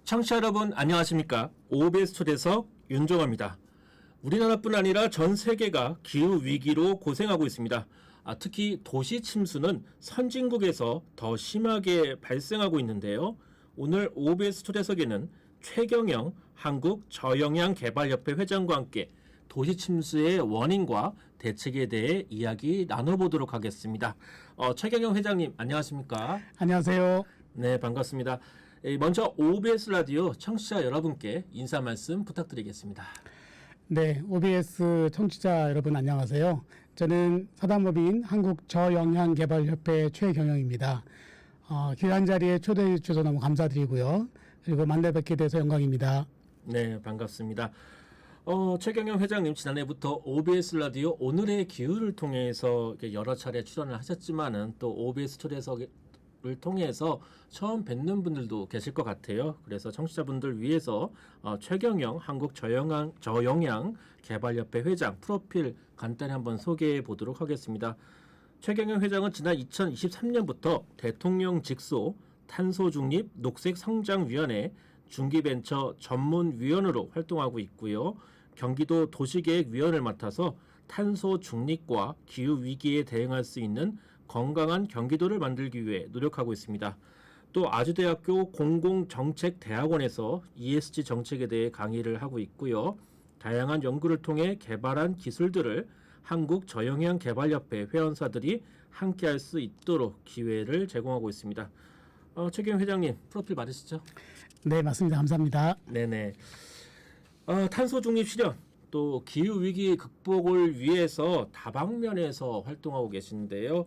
청취자 여러분 안녕하십니까? OBS 초대석 윤종호입니다. 우리나라뿐 아니라 전 세계가 기후위기로 고생하고 있습니다. 특히 도시 침수는 선진국에서 더 심하게 발생하고 있는데요. 오늘 OBS 초대석에는 최경영 한국저영양개발협회 회장과 함께 도시 침수의 원인과 대책에 대해 이야기 나눠보도록 하겠습니다. 최경영 회장님 안녕하십니까? 안녕하세요. 네, 반갑습니다. 먼저 OBS 라디오 청취자 여러분께 인사 말씀 부탁드리겠습니다. 네, OBS 청취자 여러분 안녕하세요. 저는 사단법인 한국저영양개발협회 최경영입니다. 귀한 자리에 초대해 주셔서 너무 감사드리고요. 그리고 만나 뵙게 돼서 영광입니다. 네, 반갑습니다. 최경영 회장님 지난해부터 OBS 라디오 오늘의 기후를 통해서 여러 차례 출연을 하셨지만은 또 OBS 초대석을 통해서 처음 뵙는 분들도 계실 것 같아요. 그래서 청취자분들 위해서 최경영 한국저영양개발협회 회장 프로필 간단히 한번 소개해 보도록 하겠습니다. 최경영 회장은 지난 2023년부터 대통령 직속 탄소중립 녹색성장위원회 중기벤처 전문위원으로 활동하고 있고요. 경기도 도시계획위원을 맡아서 탄소 중립과 기후위기에 대응할 수 있는 건강한 경기도를 만들기 위해 노력하고 있습니다. 또 아주대학교 공공정책대학원에서 ESG 정책에 대해 강의를 하고 있고요. 다양한 연구를 통해 개발한 기술들을 한국저영양개발협회 회원사들이 함께할 수 있도록 기회를 제공하고 있습니다. 최경영 회장님 프로필 맞으시죠? 네, 맞습니다. 감사합니다. 네네. 탄소 중립 실현 또 기후 위기 극복을 위해서 다방면에서 활동하고 계신데요.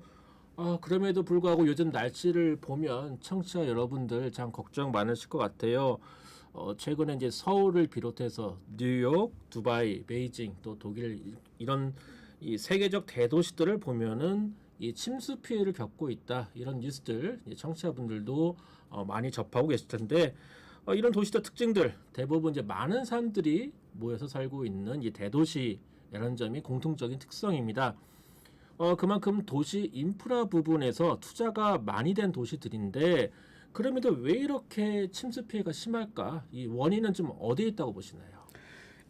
그럼에도 불구하고 요즘 날씨를 보면 청취자 여러분들 참 걱정 많으실 것 같아요. 최근에 이제 서울을 비롯해서 뉴욕, 두바이, 베이징 또 독일 이런 이 세계적 대도시들을 보면은 이 침수 피해를 겪고 있다 이런 뉴스들 청취자분들도 많이 접하고 계실 텐데 이런 도시들 특징들 대부분 이제 많은 사람들이 모여서 살고 있는 이 대도시라는 점이 공통적인 특성입니다. 그만큼 도시 인프라 부분에서 투자가 많이 된 도시들인데 그럼에도 왜 이렇게 침수 피해가 심할까? 이 원인은 좀 어디에 있다고 보시나요?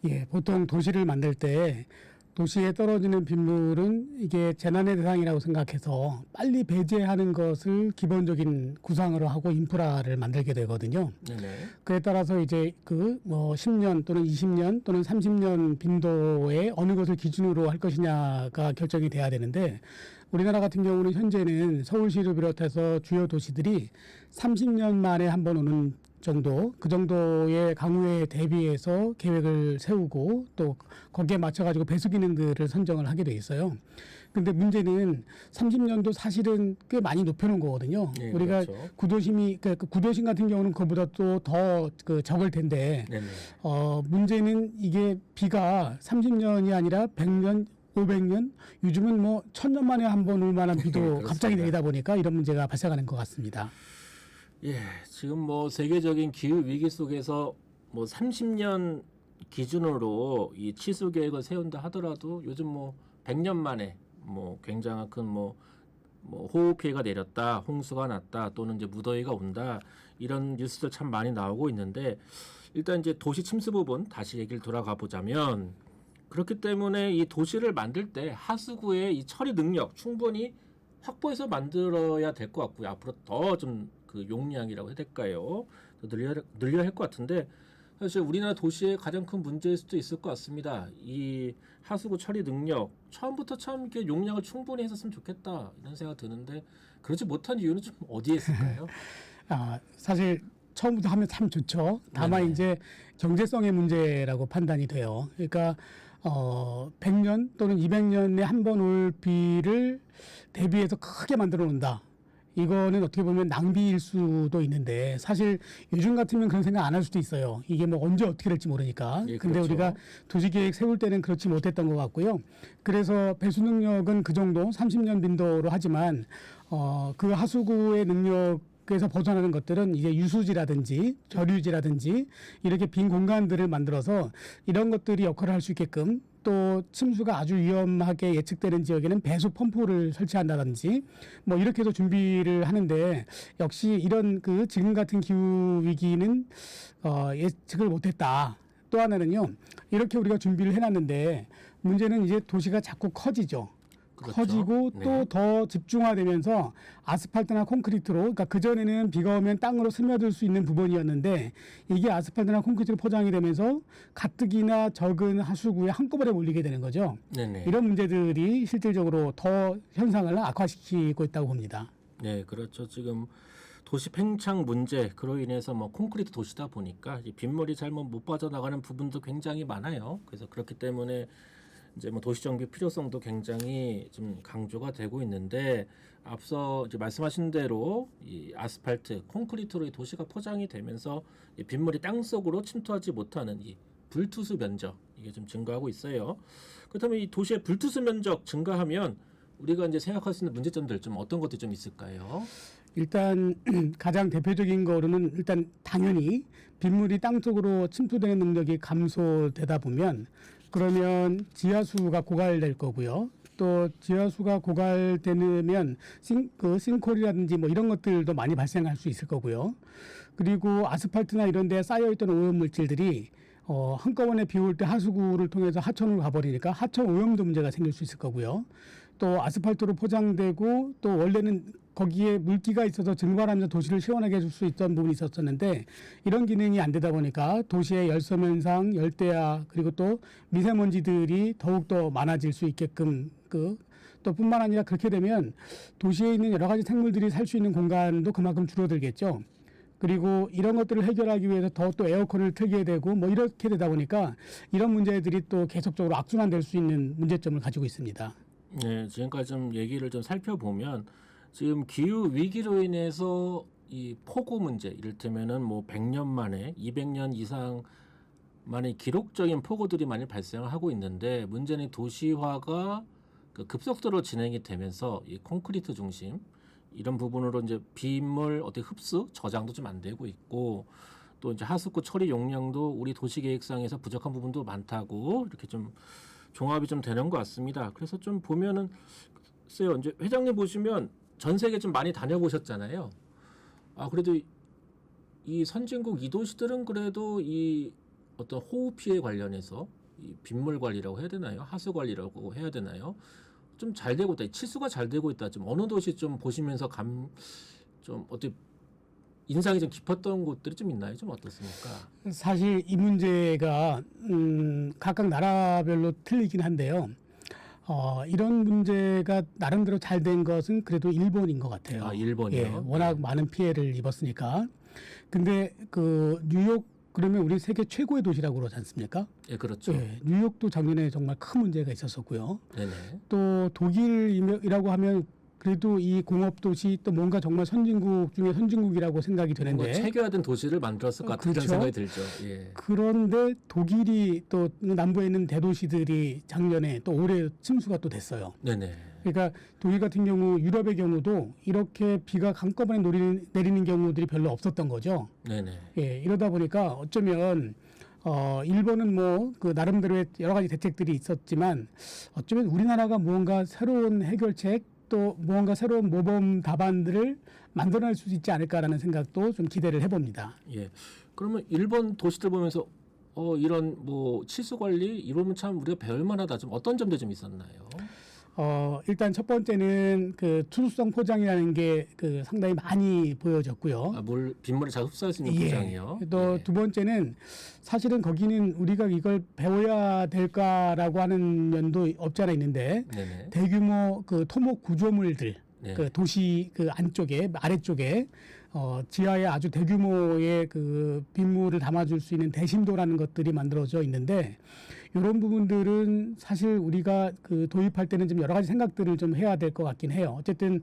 예, 보통 도시를 만들 때 도시에 떨어지는 빗물은 이게 재난의 대상이라고 생각해서 빨리 배제하는 것을 기본적인 구상으로 하고 인프라를 만들게 되거든요. 네네. 그에 따라서 이제 10년 또는 20년 또는 30년 빈도에 어느 것을 기준으로 할 것이냐가 결정이 돼야 되는데 우리나라 같은 경우는 현재는 서울시를 비롯해서 주요 도시들이 30년 만에 한 번 오는 정도, 그 정도의 강우에 대비해서 계획을 세우고 또 거기에 맞춰가지고 배수 기능들을 선정을 하게 돼 있어요. 근데 문제는 30년도 사실은 꽤 많이 높여놓은 거거든요. 네, 우리가 그렇죠. 구도심 같은 경우는 그보다 또 더 적을 텐데, 네네. 문제는 이게 비가 30년이 아니라 100년, 500년, 요즘은 뭐 1000년 만에 한 번 올 만한 비도 갑자기 내리다 보니까 이런 문제가 발생하는 것 같습니다. 예, 지금 뭐 세계적인 기후 위기 속에서 뭐 30년 기준으로 이 치수 계획을 세운다 하더라도 요즘 뭐 100년 만에 뭐 굉장한 큰 뭐 호우 피해가 내렸다, 홍수가 났다, 또는 이제 무더위가 온다 이런 뉴스들 참 많이 나오고 있는데 일단 이제 도시 침수 부분 다시 얘기를 돌아가 보자면 그렇기 때문에 이 도시를 만들 때 하수구의 이 처리 능력 충분히 확보해서 만들어야 될 것 같고요. 앞으로 더 좀 그 용량이라고 해야 될까요? 늘려야 할 것 같은데 사실 우리나라 도시의 가장 큰 문제일 수도 있을 것 같습니다. 이 하수구 처리 능력 처음부터 참 이렇게 용량을 충분히 했었으면 좋겠다 이런 생각 드는데 그렇지 못한 이유는 좀 어디에 있을까요? 사실 처음부터 하면 참 좋죠. 다만 네네. 이제 경제성의 문제라고 판단이 돼요. 그러니까 100년 또는 200년에 한 번 올 비를 대비해서 크게 만들어 놓는다. 이거는 어떻게 보면 낭비일 수도 있는데 사실 요즘 같으면 그런 생각 안 할 수도 있어요. 이게 뭐 언제 어떻게 될지 모르니까. 예, 근데 그렇죠. 우리가 도시계획 세울 때는 그렇지 못했던 것 같고요. 그래서 배수 능력은 그 정도 30년 빈도로 하지만 그 하수구의 능력에서 벗어나는 것들은 이제 유수지라든지 저류지라든지 이렇게 빈 공간들을 만들어서 이런 것들이 역할을 할 수 있게끔 또 침수가 아주 위험하게 예측되는 지역에는 배수 펌프를 설치한다든지 뭐 이렇게 해서 준비를 하는데 역시 이런 그 지금 같은 기후 위기는 예측을 못했다. 또 하나는요. 이렇게 우리가 준비를 해놨는데 문제는 이제 도시가 자꾸 커지죠. 그렇죠. 커지고 네. 또 더 집중화되면서 아스팔트나 콘크리트로 그러니까 그전에는 비가 오면 땅으로 스며들 수 있는 부분이었는데 이게 아스팔트나 콘크리트로 포장이 되면서 가뜩이나 적은 하수구에 한꺼번에 몰리게 되는 거죠. 네네. 이런 문제들이 실질적으로 더 현상을 악화시키고 있다고 봅니다. 네, 그렇죠. 지금 도시 팽창 문제 그로 인해서 뭐 콘크리트 도시다 보니까 이 빗물이 잘못 못 빠져나가는 부분도 굉장히 많아요. 그래서 그렇기 때문에 이제 뭐 도시 정비 필요성도 굉장히 좀 강조가 되고 있는데 앞서 이제 말씀하신 대로 이 아스팔트, 콘크리트로 이 도시가 포장이 되면서 이 빗물이 땅 속으로 침투하지 못하는 이 불투수 면적 이게 좀 증가하고 있어요. 그렇다면 이 도시의 불투수 면적 증가하면 우리가 이제 생각할 수 있는 문제점들 좀 어떤 것들이 좀 있을까요? 일단 가장 대표적인 거로는 일단 당연히 빗물이 땅 속으로 침투되는 능력이 감소되다 보면 그러면 지하수가 고갈될 거고요. 또 지하수가 고갈되면 싱크홀이라든지 뭐 이런 것들도 많이 발생할 수 있을 거고요. 그리고 아스팔트나 이런 데 쌓여있던 오염 물질들이 한꺼번에 비 올 때 하수구를 통해서 하천으로 가버리니까 하천 오염도 문제가 생길 수 있을 거고요. 또 아스팔트로 포장되고 또 원래는 거기에 물기가 있어서 증발하면서 도시를 시원하게 해줄 수 있던 부분이 있었었는데 이런 기능이 안 되다 보니까 도시의 열섬 현상, 열대야 그리고 또 미세먼지들이 더욱더 많아질 수 있게끔 또 뿐만 아니라 그렇게 되면 도시에 있는 여러 가지 생물들이 살 수 있는 공간도 그만큼 줄어들겠죠. 그리고 이런 것들을 해결하기 위해서 더 또 에어컨을 틀게 되고 뭐 이렇게 되다 보니까 이런 문제들이 또 계속적으로 악순환될 수 있는 문제점을 가지고 있습니다. 네, 지금까지 좀 얘기를 좀 살펴보면 지금 기후 위기로 인해서 이 폭우 문제, 이를테면은 뭐 100년 만에 200년 이상 만에 기록적인 폭우들이 많이 발생하고 있는데 문제는 도시화가 그 급속도로 진행이 되면서 이 콘크리트 중심 이런 부분으로 이제 빗물 어떻게 흡수 저장도 좀 안 되고 있고 또 이제 하수구 처리 용량도 우리 도시 계획상에서 부족한 부분도 많다고 이렇게 좀 종합이 좀 되는 것 같습니다. 그래서 좀 보면은 글쎄요, 이제 회장님 보시면 전 세계 좀 많이 다녀보셨잖아요. 아 그래도 이 선진국 이 도시들은 그래도 이 어떤 호우 피해 관련해서 이 빗물 관리라고 해야 되나요? 하수 관리라고 해야 되나요? 좀 잘 되고 있다. 치수가 잘 되고 있다. 좀 어느 도시 좀 보시면서 좀 어떻게 인상이 좀 깊었던 곳들이 좀 있나요? 좀 어떻습니까? 사실 이 문제가 각각 나라별로 틀리긴 한데요. 이런 문제가 나름대로 잘 된 것은 그래도 일본인 것 같아요. 아, 일본이요? 예, 워낙 많은 피해를 입었으니까. 근데 뉴욕 그러면 우리 세계 최고의 도시라고 그러지 않습니까? 예, 그렇죠. 예, 뉴욕도 작년에 정말 큰 문제가 있었었고요. 네네. 또 독일이라고 하면 그래도 이 공업 도시 또 뭔가 정말 선진국 중에 선진국이라고 생각이 뭔가 되는데 체계화된 도시를 만들었을 것 같은 그런 그렇죠. 생각이 들죠. 예. 그런데 독일이 또 남부에 있는 대도시들이 작년에 또 올해 침수가 또 됐어요. 네네. 그러니까 독일 같은 경우 유럽의 경우도 이렇게 비가 한꺼번에 내리는 경우들이 별로 없었던 거죠. 네네. 예, 이러다 보니까 어쩌면 일본은 뭐 그 나름대로의 여러 가지 대책들이 있었지만 어쩌면 우리나라가 무언가 새로운 해결책 또 무언가 새로운 모범 답안들을 만들어낼 수 있지 않을까라는 생각도 좀 기대를 해봅니다. 예. 그러면 일본 도시들 보면서 이런 뭐 치수 관리 이러면 참 우리가 배울 만하다. 좀 어떤 점도 좀 있었나요? 일단 첫 번째는 그 투수성 포장이라는 게 상당히 많이 보여졌고요. 아, 빗물을 잘 흡수할 수 있는 예. 포장이요. 또 두 번째는 사실은 거기는 우리가 이걸 배워야 될까라고 하는 면도 없지 않아 있는데 네네. 대규모 토목 구조물들 네. 도시 안쪽에 아래쪽에 지하에 아주 대규모의 빗물을 담아줄 수 있는 대심도라는 것들이 만들어져 있는데 이런 부분들은 사실 우리가 도입할 때는 좀 여러 가지 생각들을 좀 해야 될 것 같긴 해요. 어쨌든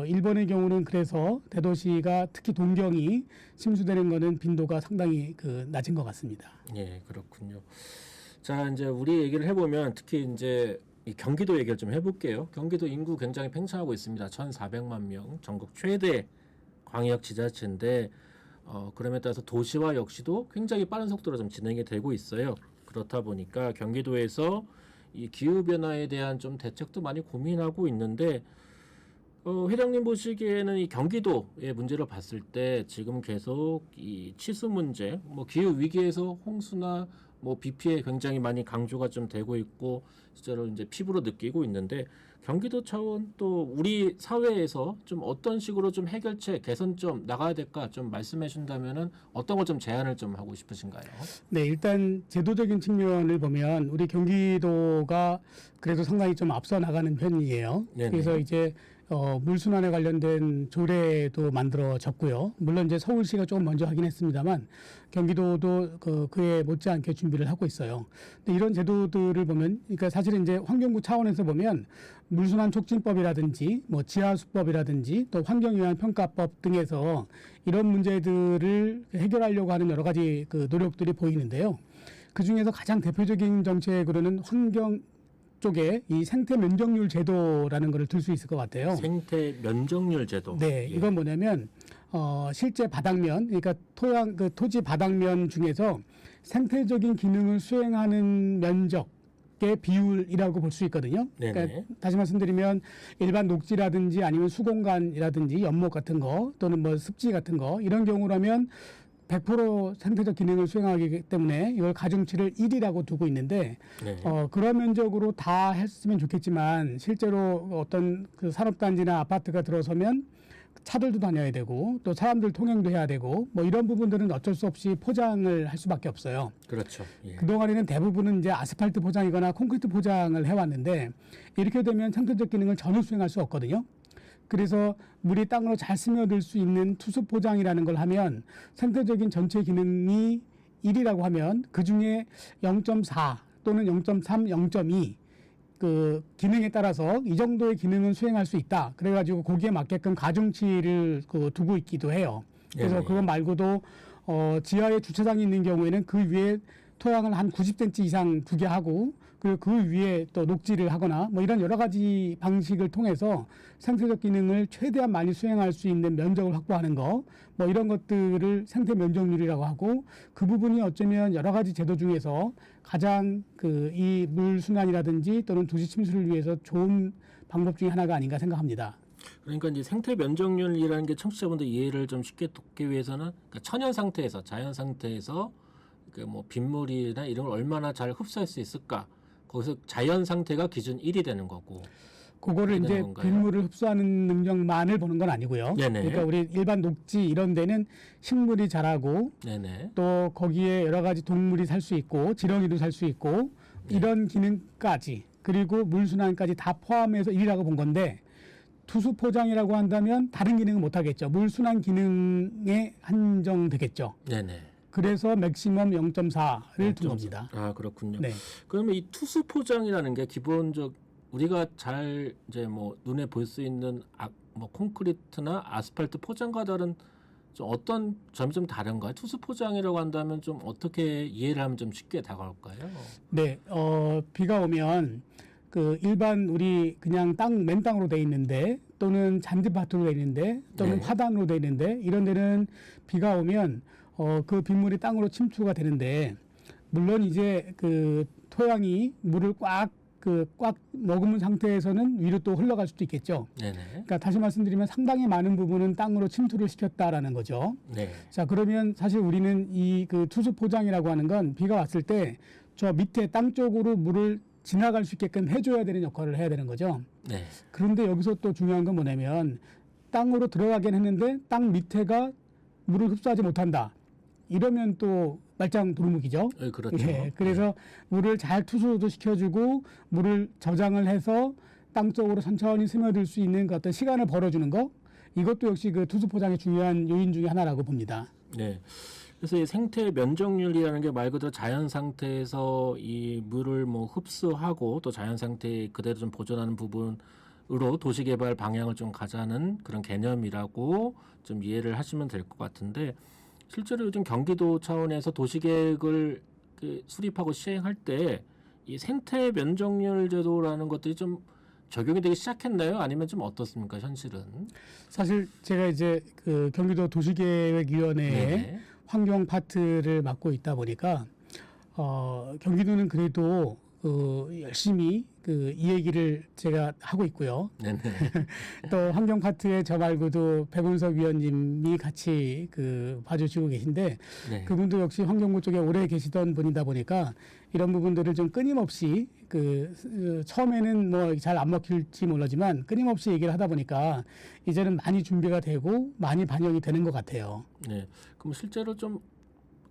일본의 경우는 그래서 대도시가 특히 동경이 침수되는 거는 빈도가 상당히 낮은 것 같습니다. 예, 그렇군요. 자, 이제 우리 얘기를 해보면 특히 이제 이 경기도 얘기를 좀 해볼게요. 경기도 인구 굉장히 팽창하고 있습니다. 1,400만 명, 전국 최대 광역 지자체인데 그럼에 따라서 도시화 역시도 굉장히 빠른 속도로 좀 진행이 되고 있어요. 그렇다 보니까 경기도에서 이 기후 변화에 대한 좀 대책도 많이 고민하고 있는데 회장님 보시기에는 이 경기도의 문제를 봤을 때 지금 계속 이 치수 문제, 뭐 기후 위기에서 홍수나 뭐 비 피해 굉장히 많이 강조가 좀 되고 있고 실제로 이제 피부로 느끼고 있는데 경기도 차원 또 우리 사회에서 좀 어떤 식으로 좀 해결책 개선점 나가야 될까 좀 말씀해 주신다면은 어떤 걸 좀 제안을 좀 하고 싶으신가요? 네, 일단 제도적인 측면을 보면 우리 경기도가 그래도 상당히 좀 앞서 나가는 편이에요. 네네. 그래서 이제 물순환에 관련된 조례도 만들어졌고요. 물론 이제 서울시가 조금 먼저 하긴 했습니다만 경기도도 그에 못지않게 준비를 하고 있어요. 근데 이런 제도들을 보면, 그러니까 사실은 이제 환경부 차원에서 보면 물순환 촉진법이라든지 뭐 지하수법이라든지 또 환경영향평가법 등에서 이런 문제들을 해결하려고 하는 여러 가지 그 노력들이 보이는데요. 그 중에서 가장 대표적인 정책으로는 환경 쪽에 이 생태 면적률 제도라는 것을 들 수 있을 것 같아요. 생태 면적률 제도. 네, 예. 이건 뭐냐면 실제 바닥면, 그러니까 토지 바닥면 중에서 생태적인 기능을 수행하는 면적의 비율이라고 볼 수 있거든요. 네네. 그러니까 다시 말씀드리면 일반 녹지라든지 아니면 수공간이라든지 연못 같은 거 또는 뭐 습지 같은 거 이런 경우라면 100% 생태적 기능을 수행하기 때문에 이걸 가중치를 1이라고 두고 있는데 네. 그런 면적으로 다 했으면 좋겠지만 실제로 어떤 그 산업단지나 아파트가 들어서면 차들도 다녀야 되고 또 사람들 통행도 해야 되고 뭐 이런 부분들은 어쩔 수 없이 포장을 할 수밖에 없어요. 그렇죠. 예. 그동안에는 대부분은 이제 아스팔트 포장이거나 콘크리트 포장을 해왔는데 이렇게 되면 생태적 기능을 전혀 수행할 수 없거든요. 그래서 물이 땅으로 잘 스며들 수 있는 투수 포장이라는 걸 하면 생태적인 전체 기능이 1이라고 하면 그중에 0.4 또는 0.3, 0.2 그 기능에 따라서 이 정도의 기능은 수행할 수 있다. 그래가지고 거기에 맞게끔 가중치를 두고 있기도 해요. 그래서 네네. 그거 말고도 지하에 주차장이 있는 경우에는 그 위에 토양을 한 90cm 이상 두게 하고 그리고 그 위에 또 녹지를 하거나 뭐 이런 여러 가지 방식을 통해서 생태적 기능을 최대한 많이 수행할 수 있는 면적을 확보하는 거 뭐 이런 것들을 생태 면적률이라고 하고 그 부분이 어쩌면 여러 가지 제도 중에서 가장 이 물 순환이라든지 또는 도시 침수를 위해서 좋은 방법 중에 하나가 아닌가 생각합니다. 그러니까 이제 생태 면적률이라는 게 청취자분들 이해를 좀 쉽게 돕기 위해서는 그러니까 천연 상태에서 자연 상태에서 그 뭐 빗물이나 이런 걸 얼마나 잘 흡수할 수 있을까? 거기서 자연 상태가 기준 1이 되는 거고. 그거를 그렇게 이제 되는 건가요? 빗물을 흡수하는 능력만을 보는 건 아니고요. 네네. 그러니까 우리 일반 녹지 이런 데는 식물이 자라고 네네. 또 거기에 여러 가지 동물이 살 수 있고 지렁이도 살 수 있고 네. 이런 기능까지 그리고 물순환까지 다 포함해서 1이라고 본 건데 투수 포장이라고 한다면 다른 기능은 못 하겠죠. 물순환 기능에 한정되겠죠. 네네. 그래서 맥시멈 0.4를 둔 겁니다. 아 그렇군요. 네. 그러면 이 투수 포장이라는 게 기본적 우리가 잘 이제 뭐 눈에 볼 수 있는 뭐 콘크리트나 아스팔트 포장과 다른 좀 어떤 점이 좀 다른가요? 투수 포장이라고 한다면 좀 어떻게 이해를 하면 좀 쉽게 다가올까요? 네, 비가 오면 그 일반 우리 그냥 맨 땅으로 돼 있는데 또는 잔디밭으로 돼 있는데 또는 네. 화단으로 돼 있는데 이런 데는 비가 오면 그 빗물이 땅으로 침투가 되는데 물론 이제 그 토양이 물을 꽉 머금은 상태에서는 위로 또 흘러갈 수도 있겠죠. 네네. 그러니까 다시 말씀드리면 상당히 많은 부분은 땅으로 침투를 시켰다라는 거죠. 네. 자, 그러면 사실 우리는 이 그 투수 포장이라고 하는 건 비가 왔을 때 저 밑에 땅 쪽으로 물을 지나갈 수 있게끔 해줘야 되는 역할을 해야 되는 거죠. 네. 그런데 여기서 또 중요한 건 뭐냐면 땅으로 들어가긴 했는데 땅 밑에가 물을 흡수하지 못한다. 이러면 또 말짱 도루묵이죠. 그렇죠. 예, 그래서 물을 잘 투수도 시켜주고 물을 저장을 해서 땅 쪽으로 천천히 스며들 수 있는 그 어떤 시간을 벌어주는 거 이것도 역시 그 투수 포장의 중요한 요인 중에 하나라고 봅니다. 네. 그래서 이 생태 면적률이라는 게 말 그대로 자연 상태에서 이 물을 뭐 흡수하고 또 자연 상태 그대로 좀 보존하는 부분으로 도시개발 방향을 좀 가자는 그런 개념이라고 좀 이해를 하시면 될 것 같은데 실제로 요즘 경기도 차원에서 도시계획을 수립하고 시행할 때 이 생태 면적률 제도라는 것들이 좀 적용이 되기 시작했나요? 아니면 좀 어떻습니까? 현실은? 사실 제가 이제 그 경기도 도시계획위원회에 네네. 환경 파트를 맡고 있다 보니까 경기도는 그래도 열심히 이 얘기를 제가 하고 있고요. 네네. 또 환경 파트에 저 말고도 백운석 위원님이 같이 봐주시고 계신데 네. 그분도 역시 환경부 쪽에 오래 계시던 분이다 보니까 이런 부분들을 좀 끊임없이 처음에는 뭐 잘 안 먹힐지 모르지만 끊임없이 얘기를 하다 보니까 이제는 많이 준비가 되고 많이 반영이 되는 것 같아요. 네. 그럼 실제로 좀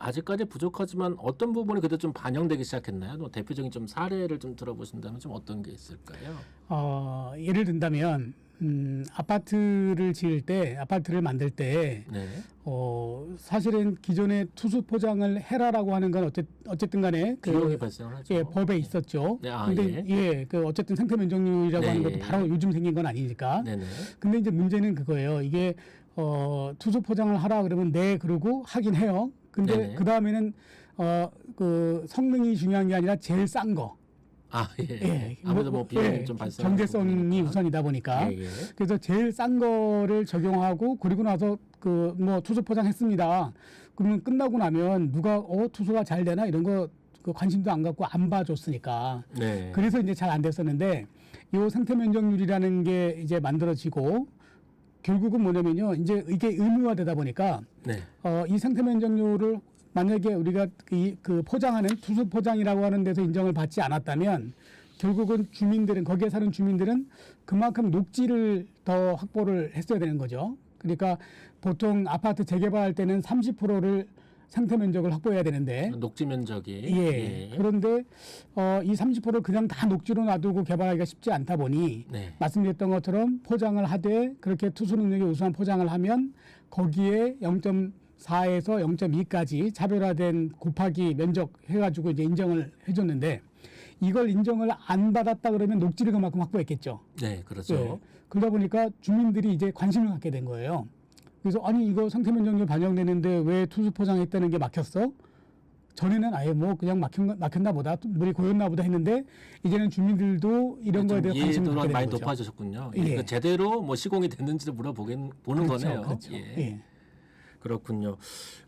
아직까지 부족하지만 어떤 부분이 그래도 좀 반영되기 시작했나요? 뭐 대표적인 좀 사례를 좀 들어보신다면 좀 어떤 게 있을까요? 예를 든다면 아파트를 지을 때, 아파트를 만들 때 네. 사실은 기존에 투수 포장을 해라라고 하는 건 어쨌든 간에 비용이 발생을 하죠. 예, 법에 있었죠. 네, 근데 어쨌든 생태 면적률이라고 네, 하는 것도 예. 바로 요즘 생긴 건 아니니까. 네네. 근데 이제 문제는 그거예요. 이게 투수 포장을 하라 그러면 네 그러고 하긴 해요. 근데 네네. 그 다음에는 성능이 중요한 게 아니라 제일 싼 거. 아 예. 예. 아무래도 뭐 비용이 좀 발생. 경제성이 우선이다 보니까. 예, 예. 그래서 제일 싼 거를 적용하고 그리고 나서 뭐 투수 포장했습니다. 그러면 끝나고 나면 누가 투수가 잘 되나 이런 거 관심도 안 갖고 안 봐줬으니까. 네. 그래서 이제 잘 안 됐었는데 이 생태 면적률이라는 게 이제 만들어지고 결국은 뭐냐면요. 이제 이게 의무화되다 보니까 네. 이 생태 면적률을 만약에 우리가 포장하는 투수 포장이라고 하는 데서 인정을 받지 않았다면 결국은 거기에 사는 주민들은 그만큼 녹지를 더 확보를 했어야 되는 거죠. 그러니까 보통 아파트 재개발할 때는 30%를 생태 면적을 확보해야 되는데 녹지 면적이. 예. 그런데 이 30%를 그냥 다 녹지로 놔두고 개발하기가 쉽지 않다 보니 네. 말씀드렸던 것처럼 포장을 하되 그렇게 투수 능력이 우수한 포장을 하면 거기에 0.4에서 0.2까지 차별화된 곱하기 면적 해가지고 이제 인정을 해줬는데 이걸 인정을 안 받았다 그러면 녹지를 그만큼 확보했겠죠. 네, 그렇죠. 예. 그러다 보니까 주민들이 이제 관심을 갖게 된 거예요. 그래서 아니 이거 생태 면적률 반영되는데 왜 투수 포장했다는 게 막혔어? 전에는 아예 뭐 그냥 막혔나 보다 물이 고였나 보다 했는데 이제는 주민들도 이런 거에 대해 관심을 갖게 되는 많이 거죠. 높아지셨군요. 예. 그러니까 제대로 뭐 시공이 됐는지를 보는 그렇죠, 거네요. 그렇죠. 예. 예. 그렇군요.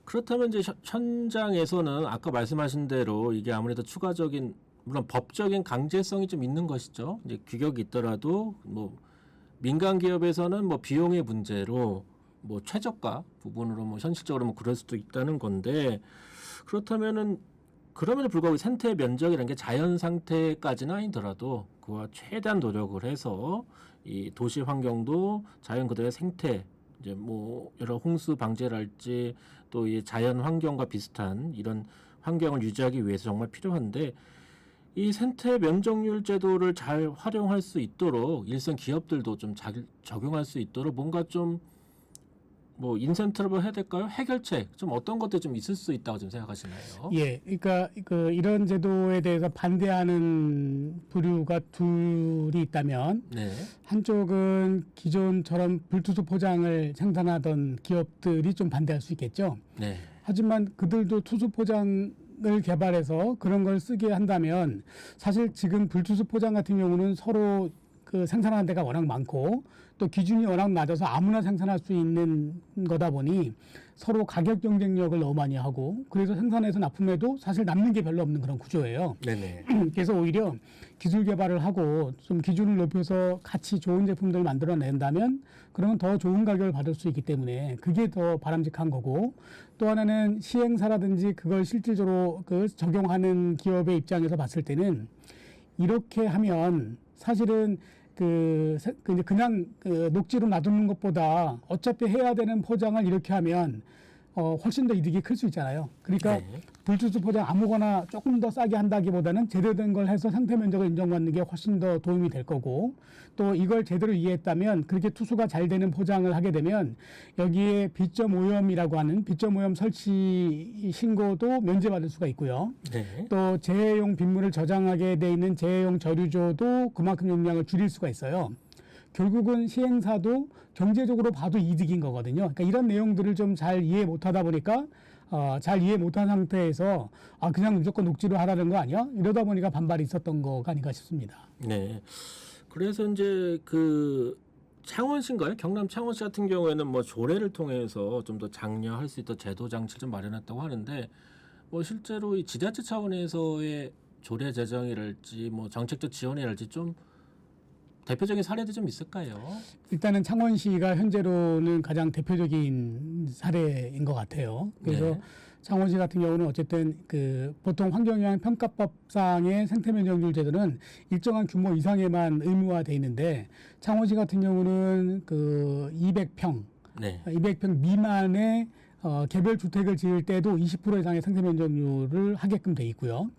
그렇다면 이제 현장에서는 아까 말씀하신 대로 이게 아무래도 추가적인 물론 법적인 강제성이 좀 있는 것이죠. 이제 규격이 있더라도 뭐 민간 기업에서는 뭐 비용의 문제로 뭐 최저가 부분으로 뭐 현실적으로 뭐 그럴 수도 있다는 건데 그렇다면은 그럼에도 불구하고 생태 면적이라는 게 자연 상태까지는 아니더라도 그와 최대한 노력을 해서 이 도시 환경도 자연 그대로의 생태 이제 뭐 여러 홍수 방제랄지 또 이 자연 환경과 비슷한 이런 환경을 유지하기 위해서 정말 필요한데 이 생태 면적률 제도를 잘 활용할 수 있도록 일선 기업들도 좀 잘 적용할 수 있도록 뭔가 좀 뭐 인센티브를 해야 될까요? 해결책 좀 어떤 것들이 좀 있을 수 있다고 좀 생각하시나요? 예, 그러니까 이런 제도에 대해서 반대하는 부류가 둘이 있다면 네. 한쪽은 기존처럼 불투수 포장을 생산하던 기업들이 좀 반대할 수 있겠죠. 네. 하지만 그들도 투수 포장을 개발해서 그런 걸 쓰게 한다면 사실 지금 불투수 포장 같은 경우는 서로 생산하는 데가 워낙 많고 또 기준이 워낙 낮아서 아무나 생산할 수 있는 거다 보니 서로 가격 경쟁력을 너무 많이 하고 그래서 생산해서 납품해도 사실 남는 게 별로 없는 그런 구조예요. 네네. 그래서 오히려 기술 개발을 하고 좀 기준을 높여서 같이 좋은 제품들을 만들어낸다면 그러면 더 좋은 가격을 받을 수 있기 때문에 그게 더 바람직한 거고 또 하나는 시행사라든지 그걸 실질적으로 적용하는 기업의 입장에서 봤을 때는 이렇게 하면 사실은 그냥 녹지로 놔두는 것보다 어차피 해야 되는 포장을 이렇게 하면 훨씬 더 이득이 클 수 있잖아요. 그러니까 네. 불투수 포장 아무거나 조금 더 싸게 한다기보다는 제대로 된 걸 해서 상태 면적을 인정받는 게 훨씬 더 도움이 될 거고 또 이걸 제대로 이해했다면 그렇게 투수가 잘 되는 포장을 하게 되면 여기에 비점 오염이라고 하는 비점 오염 설치 신고도 면제받을 수가 있고요. 네. 또 재해용 빗물을 저장하게 돼 있는 재해용 저류조도 그만큼 용량을 줄일 수가 있어요. 결국은 시행사도 경제적으로 봐도 이득인 거거든요. 그러니까 이런 내용들을 좀 잘 이해 못하다 보니까 잘 이해 못한 상태에서 그냥 무조건 녹지로 하라는 거 아니야? 이러다 보니까 반발이 있었던 거가 아닌가 싶습니다. 네. 그래서 이제 창원시인가요? 경남 창원시 같은 경우에는 뭐 조례를 통해서 좀 더 장려할 수 있도록 제도 장치를 좀 마련했다고 하는데 뭐 실제로 이 지자체 차원에서의 조례 제정이랄지 뭐 정책적 지원이랄지 좀 대표적인 사례도 좀 있을까요? 일단은 창원시가 현재로는 가장 대표적인 사례인 것 같아요. 그래서 네. 창원시 같은 경우는 어쨌든 그 보통 환경영향 평가법상의 생태면적률 제도는 일정한 규모 이상에만 의무화돼 있는데 창원시 같은 경우는 그 200평, 네. 200평 미만의 개별 주택을 지을 때도 20% 이상의 생태면적률을 하게끔 돼 있고요.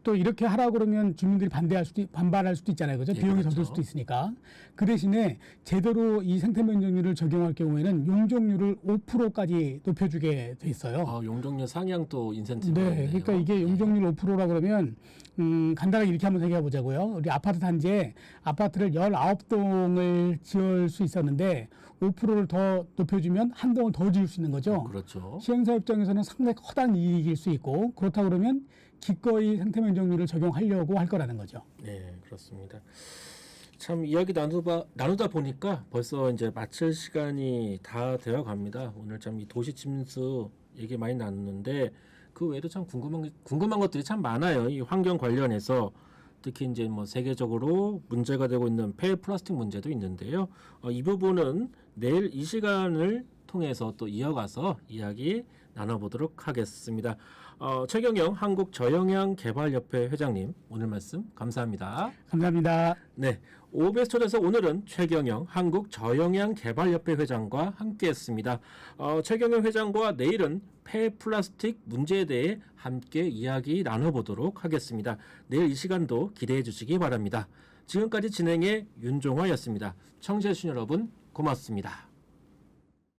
또 이렇게 하라 그러면 주민들이 반발할 수도 있잖아요, 그죠? 예, 비용이 그렇죠. 더 들 수도 있으니까. 그 대신에 제대로 이 생태면적률을 적용할 경우에는 용적률을 5%까지 높여주게 돼 있어요. 용적률 상향 또 인센티브. 네, 그러니까 이게 용적률 5%라 그러면 간단하게 이렇게 한번 생각해 보자고요. 우리 아파트 단지에 아파트를 19동을 지을 수 있었는데 5%를 더 높여주면 한 동을 더 지을 수 있는 거죠. 그렇죠. 시행사 입장에서는 상당히 커다란 이익일 수 있고 그렇다 그러면 기꺼이 생태면적률을 적용하려고 할 거라는 거죠. 네, 그렇습니다. 참 이야기 나누다 보니까 벌써 이제 마칠 시간이 다 되어 갑니다. 오늘 참 이 도시 침수 얘기 많이 나눴는데 그 외에도 참 궁금한 것들이 참 많아요. 이 환경 관련해서 특히 이제 뭐 세계적으로 문제가 되고 있는 폐 플라스틱 문제도 있는데요. 이 부분은 내일 이 시간을 통해서 또 이어가서 이야기 나눠보도록 하겠습니다. 최경영 한국저영향개발협회 회장님 오늘 말씀 감사합니다. 감사합니다. 네, OBS 초대서 오늘은 최경영 한국저영향개발협회 회장과 함께했습니다. 최경영 회장과 내일은 폐플라스틱 문제에 대해 함께 이야기 나눠보도록 하겠습니다. 내일 이 시간도 기대해 주시기 바랍니다. 지금까지 진행의 윤종화였습니다. 청취해주신 여러분 고맙습니다.